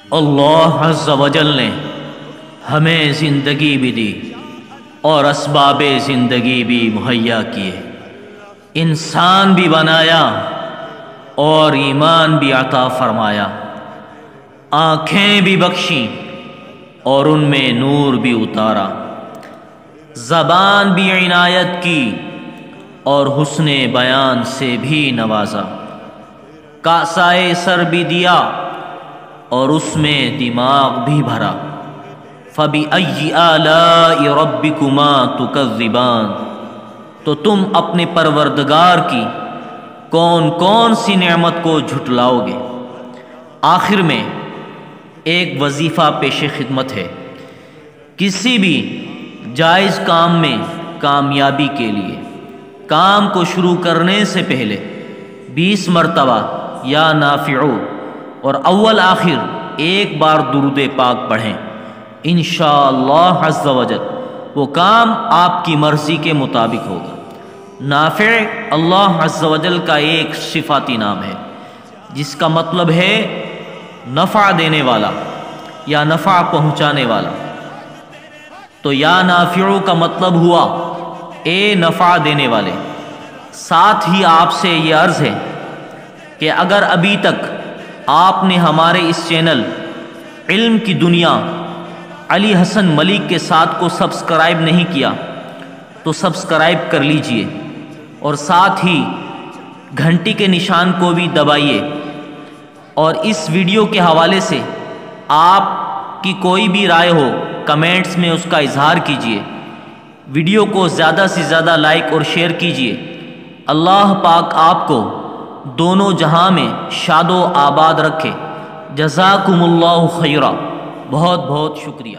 اللہ عز و جل نے ہمیں زندگی بھی دی اور اسباب زندگی بھی مہیا کیے، انسان بھی بنایا اور ایمان بھی عطا فرمایا، آنکھیں بھی بخشیں اور ان میں نور بھی اتارا، زبان بھی عنایت کی اور حسن بیان سے بھی نوازا، کاسائے سر بھی دیا اور اس میں دماغ بھی بھرا، فَبِأَيِّ آلَاءِ رَبِّكُمَا تُكَذِّبَانِ، تو تم اپنے پروردگار کی کون کون سی نعمت کو جھٹلاؤ گے۔ آخر میں ایک وظیفہ پیش خدمت ہے، کسی بھی جائز کام میں کامیابی کے لیے کام کو شروع کرنے سے پہلے 20 مرتبہ یا نافعو اور اول آخر ایک بار درود پاک پڑھیں، انشاءاللہ عز و جل وہ کام آپ کی مرضی کے مطابق ہوگا۔ نافع اللہ عز و جل کا ایک صفاتی نام ہے جس کا مطلب ہے نفع دینے والا یا نفع پہنچانے والا، تو یا نافعو کا مطلب ہوا اے نفع دینے والے۔ ساتھ ہی آپ سے یہ عرض ہے کہ اگر ابھی تک آپ نے ہمارے اس چینل علم کی دنیا علی حسن ملک کے ساتھ کو سبسکرائب نہیں کیا تو سبسکرائب کر لیجئے اور ساتھ ہی گھنٹی کے نشان کو بھی دبائیے، اور اس ویڈیو کے حوالے سے آپ کی کوئی بھی رائے ہو کمنٹس میں اس کا اظہار کیجئے، ویڈیو کو زیادہ سے زیادہ لائک اور شیئر کیجئے۔ اللہ پاک آپ کو دونوں جہاں میں شاد و آباد رکھے۔ جزاکم اللہ خیرہ، بہت بہت شکریہ۔